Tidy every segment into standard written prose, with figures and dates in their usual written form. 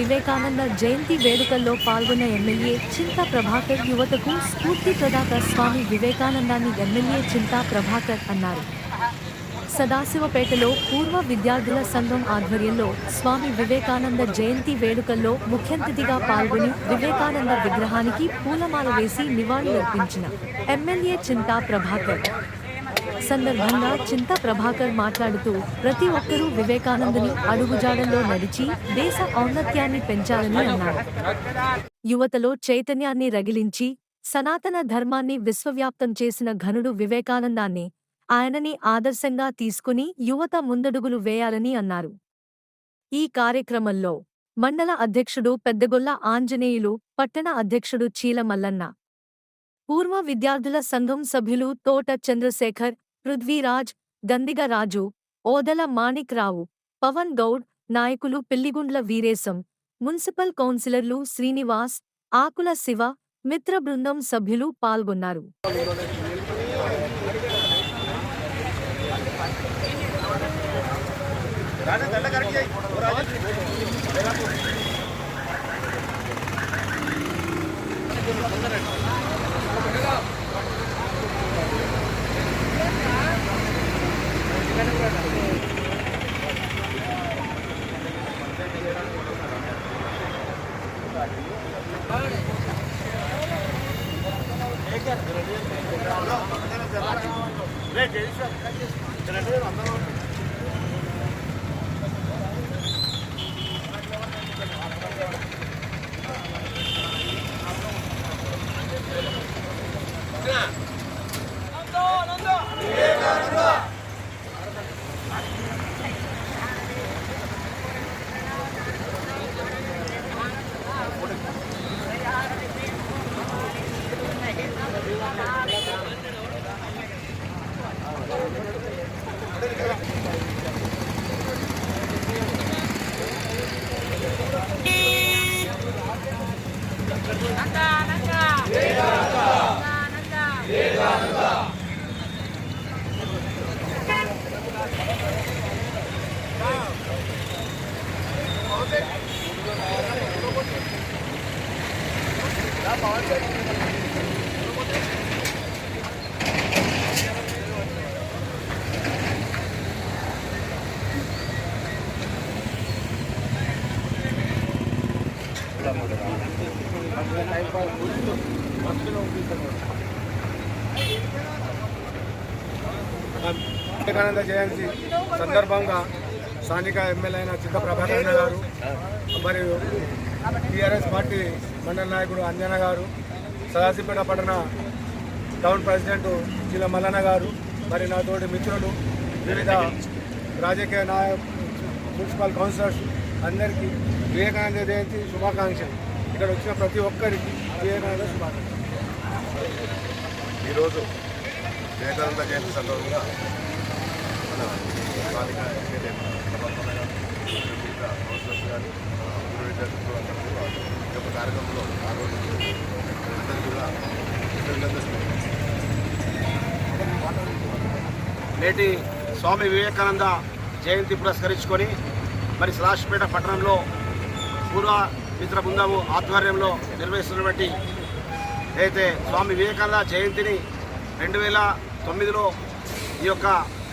వివేకానంద జయంతి వేడుకల్లో పాల్గొన్న ఎమ్మెల్యే చింతా ప్రభాకర్ యువతకు స్ఫూర్తి ప్రదాత స్వామి వివేకానందాన్ని ఎమ్మెల్యే చింతా ప్రభాకర్ అన్నారు. సదాశివపేటలో పూర్వ విద్యార్థుల సంఘం ఆధ్వర్యంలో స్వామి వివేకానంద జయంతి వేడుకల్లో ముఖ్యాతిథిగా పాల్గొని వివేకానంద విగ్రహానికి పూలమాల వేసి నివాళులర్పించిన ఎమ్మెల్యే చింతా ప్రభాకర్ సందర్భంగా చింతా ప్రభాకర్ మాట్లాడుతూ ప్రతి ఒక్కరూ వివేకానందుని అడుగుజాడల్లో నడిచి దేశ ఔన్నత్యాన్ని పెంచాలని అన్నారు. యువతలో చైతన్యాన్ని రగిలించి సనాతన ధర్మాన్ని విశ్వవ్యాప్తం చేసిన ఘనుడు వివేకానందాన్ని, ఆయనని ఆదర్శంగా తీసుకుని యువత ముందడుగులు వేయాలని అన్నారు. ఈ కార్యక్రమంలో మండల అధ్యక్షుడు పెద్దగొల్ల ఆంజనేయులు, పట్టణ అధ్యక్షుడు చీల మల్లన్న, పూర్వ విద్యార్థుల సంఘం సభ్యులు తోట చంద్రశేఖర్, పృథ్వీరాజ్, గందిగ రాజు, ఓదల మాణిక్ రావు, పవన్ గౌడ్, నాయకులు పిల్లిగుండ్ల వీరేశం, మున్సిపల్ కౌన్సిలర్లు శ్రీనివాస్, ఆకుల శివ, మిత్ర బృందం సభ్యులు పాల్గొన్నారు. వివేకానంద జయంతి సందర్భంగా స్థానిక ఎమ్మెల్యే అయిన చింతా ప్రభాకర్ గారు మరియు టీఆర్ఎస్ పార్టీ మండల నాయకుడు అంజన గారు, సదాశివపేట పట్టణ టౌన్ ప్రెసిడెంట్ చీల మల్లన్న గారు, మరి నా తోటి మిత్రులు, వివిధ రాజకీయ మున్సిపల్ కౌన్సిలర్స్ అందరికీ వివేకానంద జయంతి శుభాకాంక్షలు. ఇక్కడ వచ్చిన ప్రతి ఒక్కరికి వివేకానంద శుభాకాంక్షలు. ఈరోజు వివేకానంద జయంతి సందర్భంగా మన స్థానిక ఎమ్మెల్యే కౌన్సిలర్స్ కానీ ఈ యొక్క కార్యక్రమంలో అందరికీ కూడా నేటి స్వామి వివేకానంద జయంతి పురస్కరించుకొని మరి సదాశివపేట పట్టణంలో పూర్వ మిత్ర బృందము ఆధ్వర్యంలో నిర్వహిస్తున్నటువంటి అయితే స్వామి వివేకానంద జయంతిని 2009లో ఈ యొక్క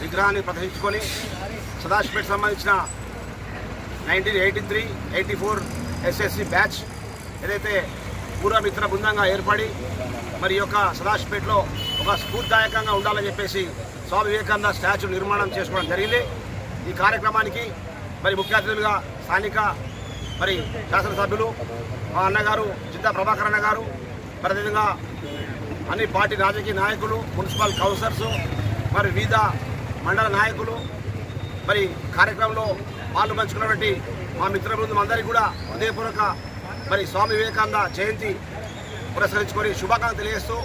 విగ్రహాన్ని ప్రదర్శించుకొని సదాశివపేట సంబంధించిన 1983-84 ఎస్ఎస్సి బ్యాచ్ ఏదైతే పూర్వ మిత్ర బృందంగా ఏర్పడి మరి ఈ యొక్క సదాశివపేటలో ఒక స్ఫూర్తిదాయకంగా ఉండాలని చెప్పేసి స్వామి వివేకానంద స్టాచ్యూ నిర్మాణం చేసుకోవడం జరిగింది. ఈ కార్యక్రమానికి మరి ముఖ్య అతిథులుగా స్థానిక మరి శాసనసభ్యులు మా అన్నగారు చింతా ప్రభాకర్ అన్న గారు, మరి అదేవిధంగా అన్ని పార్టీ రాజకీయ నాయకులు, మున్సిపల్ కౌన్సిలర్స్, మరి వివిధ మండల నాయకులు, మరి కార్యక్రమంలో పాలు పంచుకున్నటువంటి మా మిత్ర బృందం అందరికీ కూడా హృదయపూర్వక మరి స్వామి వివేకానంద జయంతి పురస్కరించుకొని శుభాకాంక్షలు తెలియజేస్తూ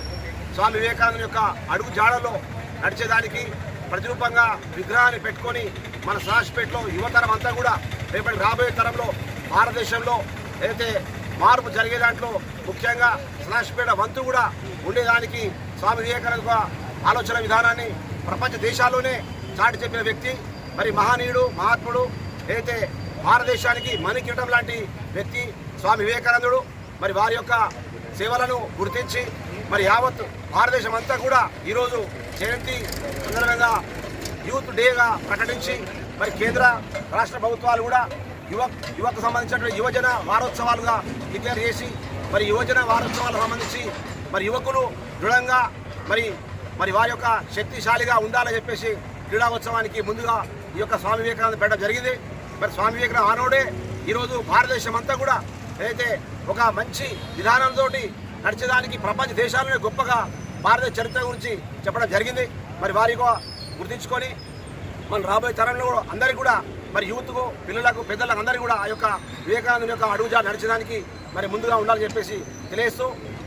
స్వామి వివేకానంద యొక్క అడుగు జాడలో నడిచేదానికి ప్రతిరూపంగా విగ్రహాన్ని పెట్టుకొని మన సదాశివపేటలో యువతరం అంతా కూడా రేపటి రాబోయే తరంలో భారతదేశంలో ఏదైతే మార్పు జరిగే దాంట్లో ముఖ్యంగా సదాశివపేట వంతు కూడా ఉండేదానికి స్వామి వివేకానంద ఆలోచన విధానాన్ని ప్రపంచ దేశాల్లోనే చాటి చెప్పిన వ్యక్తి, మరి మహనీయుడు, మహాత్ముడు, ఏదైతే భారతదేశానికి మణికిరీటం లాంటి వ్యక్తి స్వామి వివేకానందుడు. మరి వారి యొక్క సేవలను గుర్తించి మరి యావత్ భారతదేశం అంతా కూడా ఈరోజు జయంతి సందర్భంగా యూత్ డేగా ప్రకటించి మరి కేంద్ర రాష్ట్ర ప్రభుత్వాలు కూడా యువతకు సంబంధించినటువంటి యువజన వారోత్సవాలుగా డిక్లేర్ చేసి మరి యువజన వారోత్సవాలకు సంబంధించి మరి యువకులు దృఢంగా మరి వారి యొక్క శక్తిశాలిగా ఉండాలని చెప్పేసి క్రీడాోత్సవానికి ముందుగా ఈ యొక్క స్వామి వివేకానంద పెట్టడం జరిగింది. మరి స్వామి వివేకానంద ఆనోడే ఈరోజు భారతదేశం అంతా కూడా ఏదైతే ఒక మంచి విధానంతో నడిచేదానికి ప్రపంచ దేశాలనే గొప్పగా భారతదేశ చరిత్ర గురించి చెప్పడం జరిగింది. మరి వారి గుర్తించుకొని మన రాబోయే తరంలో కూడా అందరికీ కూడా మరి యూత్కు పిల్లలకు పెద్దలకు అందరికీ కూడా ఆ యొక్క వివేకానంద యొక్క అడుగుజా నడిచేదానికి మరి ముందుగా ఉండాలని చెప్పేసి తెలియజేస్తూ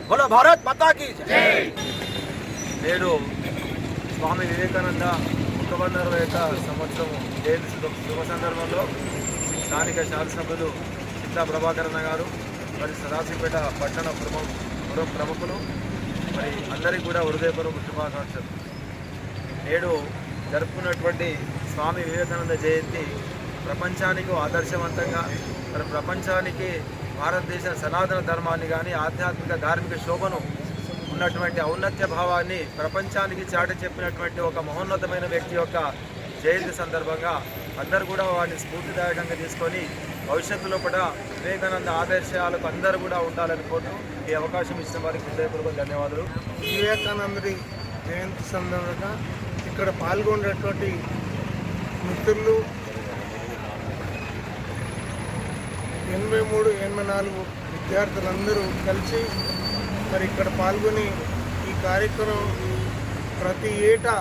బోలో భారత్ మాతాకి జై. నేడు స్వామి వివేకానంద 161వ సంవత్సరం జయంతి శుభ సందర్భంలో స్థానిక శాసనసభ్యులు చింతా ప్రభాకరణ గారు మరి సదాశివపేట పట్టణ ప్రముఖులు మరి అందరికీ కూడా హృదయపూర్వక శుభాకాంక్షలు. నేడు జరుపుకున్నటువంటి స్వామి వివేకానంద జయంతి ప్రపంచానికి ఆదర్శవంతంగా మరి ప్రపంచానికి భారతదేశ సనాతన ధర్మాన్ని కానీ ఆధ్యాత్మిక ధార్మిక శోభను ఉన్నటువంటి ఔన్నత్య భావాన్ని ప్రపంచానికి చాటి చెప్పినటువంటి ఒక మహోన్నతమైన వ్యక్తి యొక్క జయంతి సందర్భంగా అందరూ కూడా వారిని స్ఫూర్తిదాయకంగా తీసుకొని భవిష్యత్తులో కూడా వివేకానంద ఆదర్శాలకు అందరూ కూడా ఉండాలని కోరుతూ ఈ అవకాశం ఇచ్చిన వారికి హృదయపూర్వక ధన్యవాదాలు. వివేకానందుడి జయంతి సందర్భంగా ఇక్కడ పాల్గొనేటువంటి మిత్రులు 83-84 విద్యార్థులందరూ కలిసి మరి ఇక్కడ పాల్గొని ఈ కార్యక్రమం ప్రతి ఏటా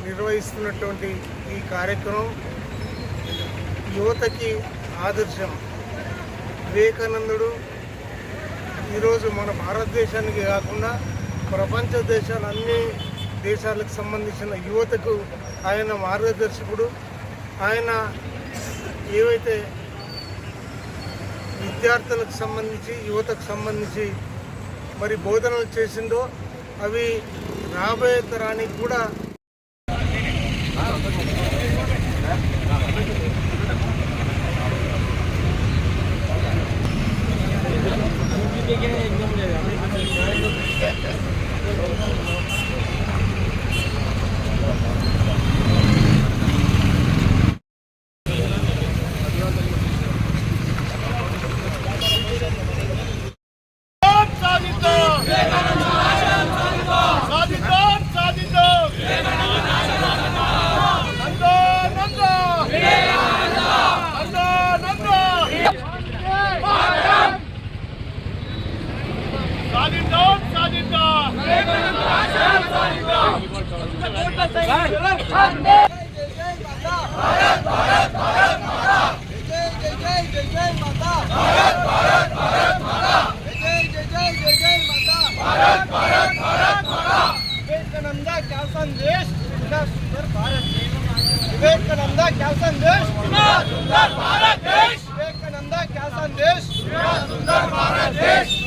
నిర్వహిస్తున్నటువంటి ఈ కార్యక్రమం యువతకి ఆదర్శం. వివేకానందుడు ఈరోజు మన భారతదేశానికి కాకుండా ప్రపంచ అన్ని దేశాలకు సంబంధించిన యువతకు ఆయన మార్గదర్శకుడు. ఆయన ఏవైతే విద్యార్థులకు సంబంధించి యువతకు సంబంధించి మరి బోధనలు చేసిందో అవి రాబోయే తరానికి కూడా विवेकानंद क्या संदेश, सुंदर भारत देश। विवेकानंद क्या संदेश, सुंदर भारत देश।